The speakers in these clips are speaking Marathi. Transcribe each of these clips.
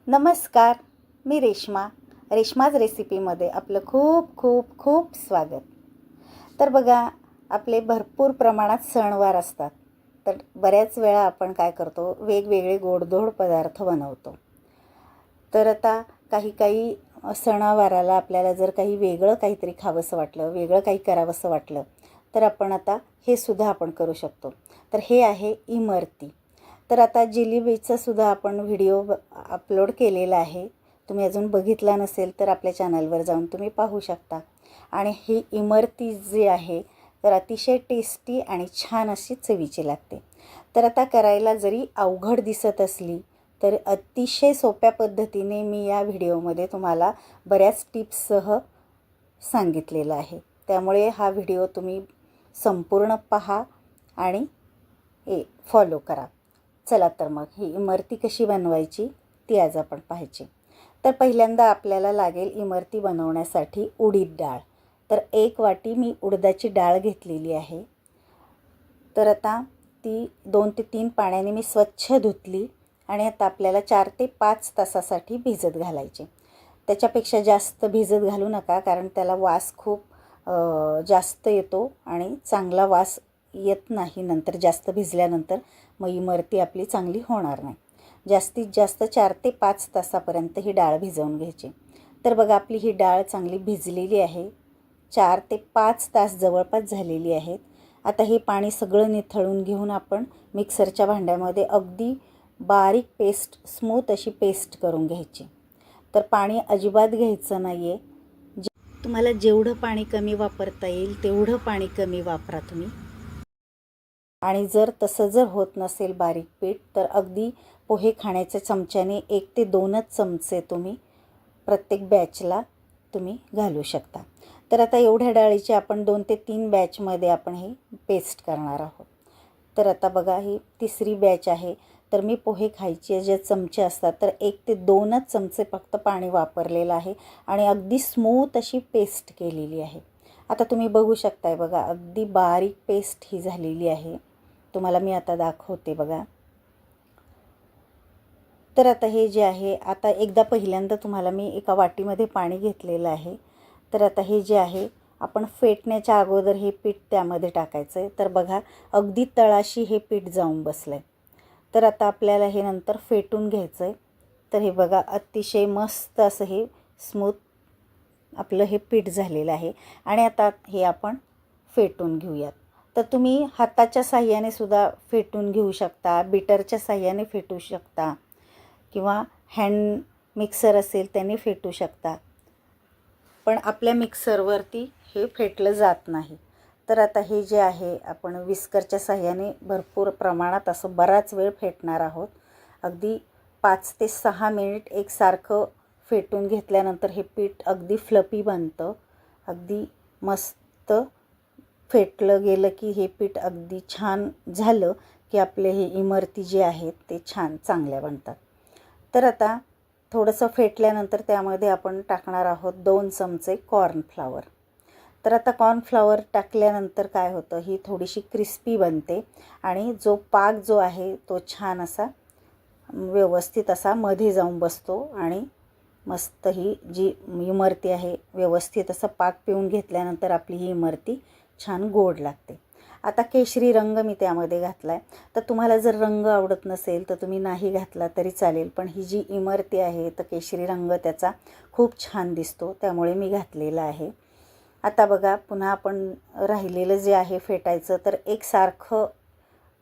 नमस्कार, मी रेश्माज रेसिपीमध्ये आपलं खूप खूप खूप स्वागत. तर बघा, आपले भरपूर प्रमाणात सणवार असतात. तर बऱ्याच वेळा आपण काय करतो, वेगवेगळे गोडधोड पदार्थ बनवतो. तर आता काही सणावाराला आपल्याला जर काही वेगळं काहीतरी खावंसं वाटलं, वेगळं काही करावंसं वाटलं, तर आपण आता हे सुद्धा आपण करू शकतो. तर हे आहे इमरती. तर आता जिलेबीचा सुद्धा आपण व्हिडिओ अपलोड केलेला आहे. तुम्ही अजून बघितला नसेल तर आपल्या चॅनलवर जाऊन तुम्ही पाहू शकता. आणि ही इमरती जी आहे तर अतिशय टेस्टी आणि छान अशी चवीची लागते. तर आता करायला जरी अवघड दिसत असली तर अतिशय सोप्या पद्धतीने मी या व्हिडिओमध्ये तुम्हाला बऱ्याच टिप्ससह सांगितलेलं आहे. त्यामुळे हा व्हिडिओ तुम्ही संपूर्ण पहा आणि फॉलो करा. चला तर मग ही इमरती कशी बनवायची ती आज आपण पाहायची. तर पहिल्यांदा आपल्याला लागेल इमरती बनवण्यासाठी उडीद डाळ. तर 1 वाटी मी उडदाची डाळ घेतलेली आहे. तर आता ती 2 ते 3 पाण्याने मी स्वच्छ धुतली आणि आता आपल्याला 4 ते 5 तासासाठी भिजत घालायचे. त्याच्यापेक्षा जास्त भिजत घालू नका, कारण त्याला वास खूप जास्त येतो आणि चांगला वास येत नाही नंतर जास्त भिजल्यानंतर. मग इमरती आपली चांगली होणार नाही. जास्तीत जास्त 4 ते 5 तासापर्यंत ही डाळ भिजवून घ्यायची. तर बघा, आपली ही डाळ चांगली भिजलेली आहे. 4 ते 5 तास जवळपास झालेली आहेत. आता हे पाणी सगळं निथळून घेऊन आपण मिक्सरच्या भांड्यामध्ये अगदी बारीक पेस्ट, स्मूथ अशी पेस्ट करून घ्यायची. तर पाणी अजिबात घ्यायचं नाही आहे. तुम्हाला जेवढं पाणी कमी वापरता येईल तेवढं पाणी कमी वापरा तुम्ही. आणि जर तसं जर होत नसेल बारीक पीठ, तर अगदी पोहे खाण्याच्या चमच्याने 1 ते 2च चमचे तुम्ही प्रत्येक बॅचला तुम्ही घालू शकता. तर आता एवढ्या डाळीची आपण 2 ते 3 बॅचमध्ये आपण ही पेस्ट करणार आहोत. तर आता बघा, ही तिसरी बॅच आहे. तर मी पोहे खायचे जे चमचे असतात तर 1 ते 2च चमचे फक्त पाणी वापरलेलं आहे आणि अगदी स्मूथ अशी पेस्ट केलेली आहे. आता तुम्ही बघू शकताय, बघा अगदी बारीक पेस्ट ही झालेली आहे. तुम्हाला मी आता दाखवते बघा. तर आता हे जे आहे, आता एकदा पहिल्यांदा तुम्हाला मी एका वाटीमध्ये पाणी घेतलेलं आहे. तर आता हे जे आहे, आपण फेटण्याच्या अगोदर हे पीठ त्यामध्ये टाकायचं आहे. तर बघा, अगदी तळाशी हे पीठ जाऊन बसलं आहे. तर आता आपल्याला हे नंतर फेटून घ्यायचं आहे. तर हे बघा, अतिशय मस्त असं हे स्मूथ आपलं हे पीठ झालेलं आहे. आणि आता हे आपण फेटून घेऊयात. तर तुम्ही हाताच्या साह्याने सुद्धा फेटून घेऊ शकता, बीटरच्या साह्याने फेटू शकता, किंवा हँड मिक्सर असेल त्याने फेटू शकता. पण आपल्या मिक्सरवरती हे फेटलं जात नाही. तर आता हे जे आहे, आपण विस्करच्या साह्याने भरपूर प्रमाणात असं बराच वेळ फेटणार आहोत. अगदी 5 ते 6 मिनिट एकसारखं फेटून घेतल्यानंतर हे पीठ अगदी फ्लपी बनतं. अगदी मस्त फेटलं गेलं की हे पीठ अगदी छान झालं की आपले हे इमरती जे आहेत ते छान चांगल्या बनतात. तर आता थोडंसं फेटल्यानंतर त्यामध्ये आपण टाकणार आहोत 2 चमचे कॉर्नफ्लॉवर. तर आता कॉर्नफ्लॉवर टाकल्यानंतर काय होतं, ही थोडीशी क्रिस्पी बनते आणि जो पाक जो आहे तो छान असा व्यवस्थित असा मध्ये जाऊन बसतो आणि मस्त ही जी इमरती आहे व्यवस्थित असा पाक पिऊन घेतल्यानंतर आपली ही इमरती छान गोड लागते. आता केशरी रंग मी त्यामध्ये घातला आहे. तर तुम्हाला जर रंग आवडत नसेल तर तुम्ही नाही घातला तरी चालेल, पण ही जी इमरती आहे तर केशरी रंग त्याचा खूप छान दिसतो, त्यामुळे मी घातलेला आहे. आता बघा, पुन्हा आपण राहिलेलं जे आहे फेटायचं, तर एकसारखं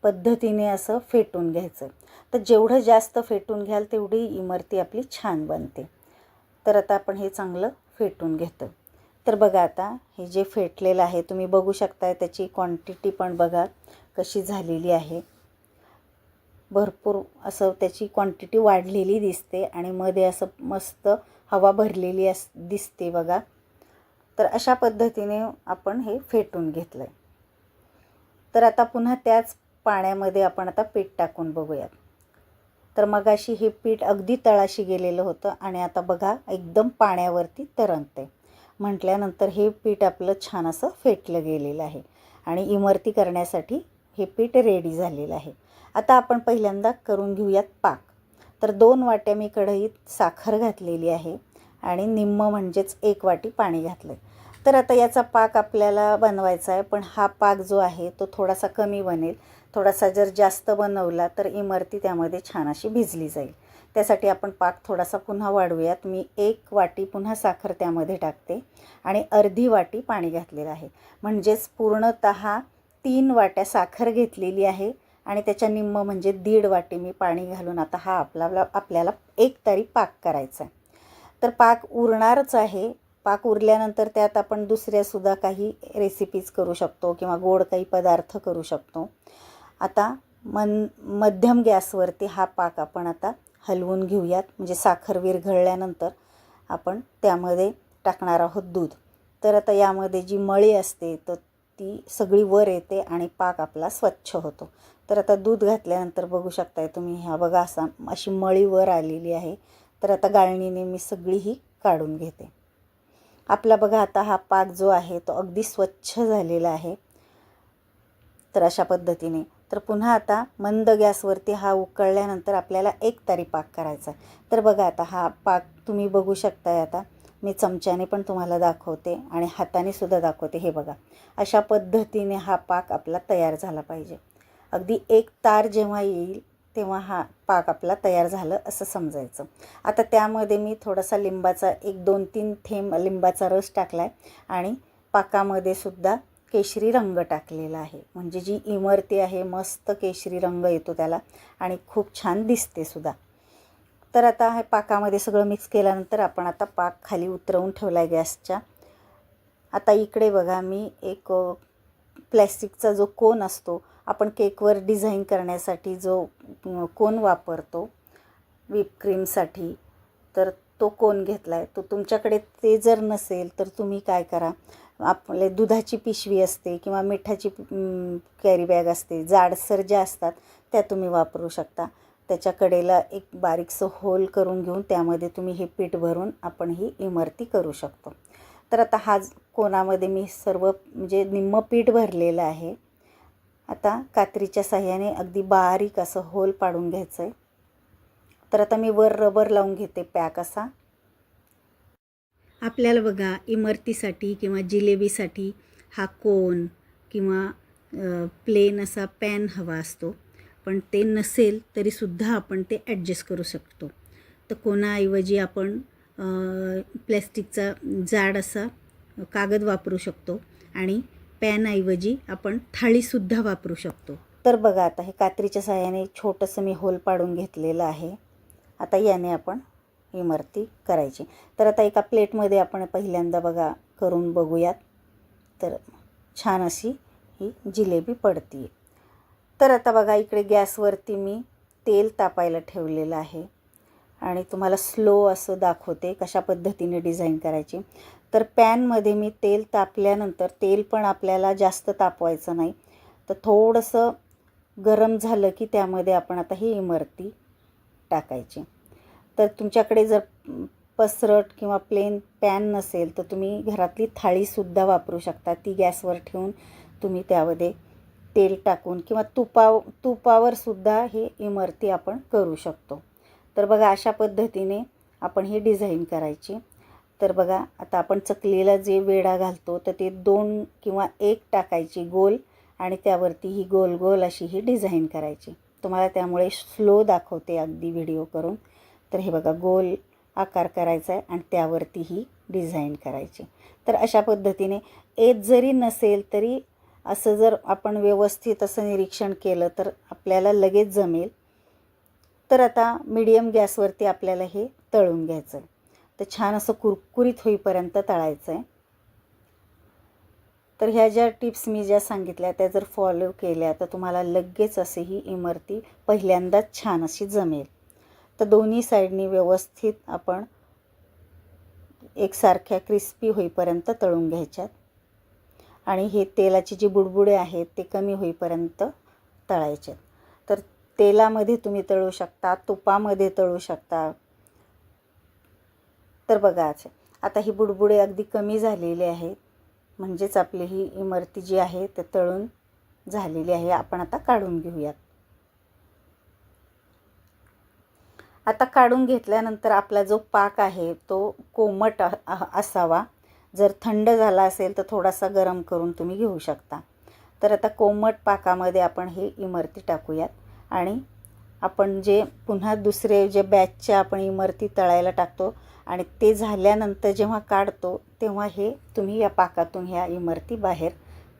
पद्धतीने असं फेटून घ्यायचं. तर जेवढं जास्त फेटून घ्याल तेवढी इमरती आपली छान बनते. तर आता आपण हे चांगलं फेटून घेतो. तर बघा, आता हे जे फेटलेलं आहे तुम्ही बघू शकताय, त्याची क्वांटिटी पण बघा कशी झालेली आहे. भरपूर असं त्याची क्वांटिटी वाढलेली दिसते आणि मध्ये असं मस्त हवा भरलेली दिसते बघा. तर अशा पद्धतीने आपण हे फेटून घेतलं आहे. तर आता पुन्हा त्याच पाण्यामध्ये आपण आता पीठ टाकून बघूयात. तर मगाशी हे पीठ अगदी तळाशी गेलेलं होतं आणि आता बघा एकदम पाण्यावरती तरंगते. म्हटल्यानंतर हे पीठ आपलं छान असं फेटलं गेलेलं आहे आणि इमरती करण्यासाठी हे पीठ रेडी झालेलं आहे. आता आपण पहिल्यांदा करून घेऊयात पाक. तर 2 वाट्या मी कढईत साखर घातलेली आहे आणि निम्म म्हणजेच 1 वाटी पाणी घातलं. तर आता याचा पाक आपल्याला बनवायचा आहे, पण हा पाक जो आहे तो थोडासा कमी बनेल. थोडासा जर जास्त बनवला तर इमरती त्यामध्ये छान अशी भिजली जाईल. त्यासाठी आपण पाक थोडासा पुन्हा वाढवूयात. मी 1 वाटी पुन्हा साखर त्यामध्ये टाकते आणि अर्धी वाटी पाणी घातलेलं आहे. म्हणजेच पूर्णतः 3 वाट्या साखर घेतलेली आहे आणि त्याच्या निम्म म्हणजे 1.5 वाटी मी पाणी घालून आता हा आपल्याला एक तारी पाक करायचा आहे. तर पाक उरणारच आहे. पाक उरल्यानंतर त्यात आपण दुसऱ्यासुद्धा काही रेसिपीज करू शकतो किंवा गोड काही पदार्थ करू शकतो. आता मध्यम गॅसवरती हा पाक आपण आता हलवून घेऊयात. म्हणजे साखर विरघळल्यानंतर आपण त्यामध्ये टाकणार आहोत दूध. तर आता यामध्ये जी मळी असते तर ती सगळी वर येते आणि पाक आपला स्वच्छ होतो. तर आता दूध घातल्यानंतर बघू शकताय तुम्ही, ह्या बघा अशी मळी वर आलेली आहे. तर आता गाळणीने मी सगळी ही काढून घेते. आपला बघा आता हा पाक जो आहे तो अगदी स्वच्छ झालेला आहे. तर अशा पद्धतीने तर पुन्हा आता मंद गॅसवरती हा उकळल्यानंतर आपल्याला एक तारी पाक करायचा. तर बघा आता हा पाक तुम्ही बघू शकताय. आता मी चमच्याने पण तुम्हाला दाखवते आणि हाताने सुद्धा दाखवते. हे बघा अशा पद्धतीने हा पाक आपला तयार झाला पाहिजे. अगदी एक तार जेव्हा येईल तेव्हा हा पाक आपला तयार झालं असं समजायचं. आता त्यामध्ये मी थोडासा लिंबाचा 1-2-3 थेंब लिंबाचा रस टाकला आहे आणि पाकामध्ये सुद्धा केशरी रंग टाकलेला आहे. म्हणजे जी इमरती आहे मस्त केशरी रंग येतो त्याला आणि खूप छान दिसते सुद्धा. तर आता हे पाकामध्ये सगळं मिक्स केल्यानंतर आपण आता पाक खाली उतरवून ठेवला आहे गॅसच्या. आता इकडे बघा मी एक प्लॅस्टिकचा जो कोन असतो, आपण केकवर डिझाईन करण्यासाठी जो कोन वापरतो व्हिप क्रीमसाठी, तर तो कोन घेतला आहे. तो तुमच्याकडे ते जर नसेल तर तुम्ही काय करा, आपले दुधाची पिशवी असते किंवा मिठाची कॅरी बॅग असते, जाडसर ज्या असतात त्या तुम्ही वापरू शकता. त्याच्या कडेला एक बारीकसं होल करून घेऊन त्यामध्ये तुम्ही हे पीठ भरून आपण ही इमरती करू शकतो. तर आता हा कोनामध्ये मी सर्व म्हणजे निम्म पीठ भरलेलं आहे. आता कात्रीच्या साह्याने अगदी बारीक असं होल पाडून घ्यायचं आहे. तर आता मी वर रबर लावून घेते पॅक असा. आपल्याला बघा इमरतीसाठी किंवा जिलेबीसाठी हा कोन किंवा प्लेन असा पॅन हवा असतो, पण ते नसेल तरीसुद्धा आपण ते ॲडजस्ट करू शकतो. तर कोनाऐवजी आपण प्लॅस्टिकचा जाड असा कागद वापरू शकतो आणि पॅनऐवजी आपण थाळीसुद्धा वापरू शकतो. तर बघा आता हे कात्रीच्या साहाय्याने छोटंसं मी होल पाडून घेतलेलं आहे. आता याने आपण इमरती करायची. तर आता एका प्लेटमध्ये आपण पहिल्यांदा बघा करून बघूयात. तर छान अशी ही जिलेबी पडते. तर आता बघा इकडे गॅसवरती मी तेल तापायला ठेवलेलं आहे आणि तुम्हाला स्लो असं दाखवते कशा पद्धतीने डिझाईन करायची. तर पॅनमध्ये मी तेल तापल्यानंतर, तेल पण आपल्याला जास्त तापवायचं नाही, तर थोडंसं गरम झालं की त्यामध्ये आपण आता ही इमरती टाकायची. तर तुमच्याकडे जर पसरट किंवा प्लेन पॅन नसेल तर तुम्ही घरातली थाळीसुद्धा वापरू शकता. ती गॅसवर ठेवून तुम्ही त्यामध्ये तेल टाकून किंवा तुपावरसुद्धा हे इमरती आपण करू शकतो. तर बघा अशा पद्धतीने आपण ही डिझाईन करायची. तर बघा आता आपण चकलीला जे वेढा घालतो तर ते 2 किंवा 1 टाकायची गोल आणि त्यावरती ही गोल गोल अशी ही डिझाईन करायची. तुम्हाला त्यामुळे स्लो दाखवते अगदी व्हिडिओ करून. तर हे बघा गोल आकार करायचा आहे आणि त्यावरती ही डिझाईन करायची. तर अशा पद्धतीने येत जरी नसेल तरी असं जर आपण व्यवस्थित असं निरीक्षण केलं तर आपल्याला लगेच जमेल. तर आता मीडियम गॅसवरती आपल्याला हे तळून घ्यायचं आहे. तर छान असं कुरकुरीत होईपर्यंत तळायचं आहे. तर ह्या ज्या टिप्स मी ज्या सांगितल्या त्या जर फॉलो केल्या तर तुम्हाला लगेच असे ही इमरती पहिल्यांदाच छान अशी जमेल. तर दोन्ही साईडनी व्यवस्थित आपण एकसारख्या क्रिस्पी होईपर्यंत तळून घ्यायच्यात आणि हे तेलाची जी बुडबुडे आहेत ते कमी होईपर्यंत तळायचे. तर तेलामध्ये तुम्ही तळू शकता, तुपामध्ये तळू शकता. तर बघा आता ही बुडबुडे अगदी कमी झालेले आहेत, म्हणजेच आपली ही इमरती जी आहे ते तळून झालेली आहे. आपण आता काढून घेऊयात. आता काढून घेतल्यानंतर आपला जो पाक आहे तो कोमट असावा. जर थंड झाला असेल तर थोडासा गरम करून तुम्ही घेऊ शकता. तर आता कोमट पाकामध्ये आपण हे इमरती टाकूयात आणि आपण जे पुन्हा दुसरे जे बॅचच्या आपण इमरती तळायला टाकतो आणि ते झाल्यानंतर जेव्हा काढतो तेव्हा हे तुम्ही या पाकातून ह्या इमरती बाहेर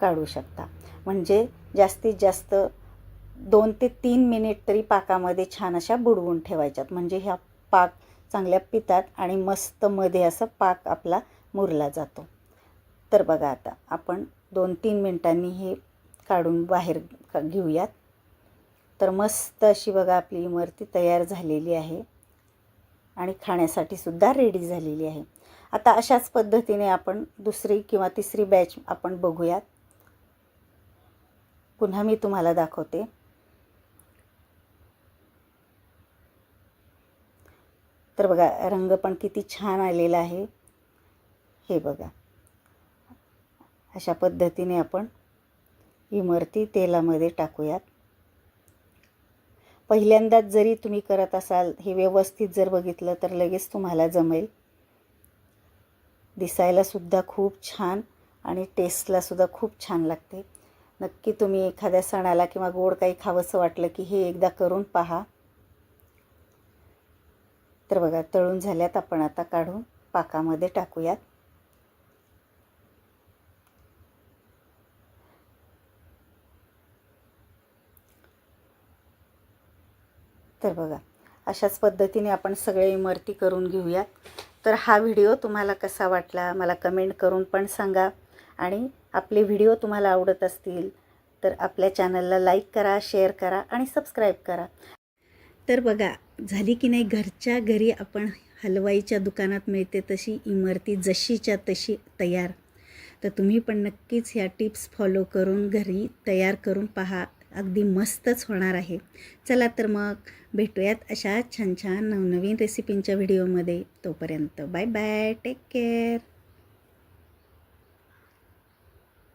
काढू शकता. म्हणजे जास्तीत जास्त 2 ते 3 मिनिट तरी पाकामध्ये छान अशा बुडवून ठेवायच्यात. म्हणजे ह्या पाक चांगल्या पितात आणि मस्त मध्ये असं पाक आपला मुरला जातो. तर बघा आता आपण 2-3 मिनिटांनी हे काढून बाहेर घेऊयात. तर मस्त अशी बघा आपली इमरती तयार झालेली आहे आणि खाण्यासाठी सुद्धा रेडी झालेली आहे. आता अशाच पद्धतीने आपण दुसरी किंवा तिसरी बॅच आपण बघूयात. पुन्हा मी तुम्हाला दाखवते. तर बघा रंग पण किती छान आलेला आहे. हे बघा अशा पद्धतीने आपण इमरती तेलामध्ये टाकूयात. पहिल्यांदाच जरी तुम्ही करत असाल हे व्यवस्थित जर बघितलं तर लगेच तुम्हाला जमेल. दिसायला सुद्धा खूप छान आणि टेस्टला सुद्धा खूप छान लागते. नक्की तुम्ही एखाद्या सणाला किंवा गोड काही खावंसं वाटलं की हे एकदा करून पहा. तर बघा तळून झाल्यात. आपण आता काढून पाकामध्ये टाकूयात. तर बघा अशाच पद्धतीने आपण सगळे इमरती करून घेऊयात. तर हा व्हिडिओ तुम्हाला कसा वाटला मला कमेंट करून पण सांगा. आणि आपले व्हिडिओ तुम्हाला आवडत असतील तर आपल्या चॅनलला लाईक करा, शेअर करा आणि सबस्क्राईब करा. तर बघा झाली की नाही घरच्या घरी आपण हलवाईच्या दुकानात मिळते तशी इमरती जशीच्या तशी तयार. तर तुम्ही पण नक्कीच ह्या टिप्स फॉलो करून घरी तयार करून पहा. अगदी मस्तच होणार आहे. चला तर मग भेटूयात अशा छान छान नवनवीन रेसिपींच्या व्हिडिओमध्ये. तोपर्यंत बाय बाय, टेक केअर.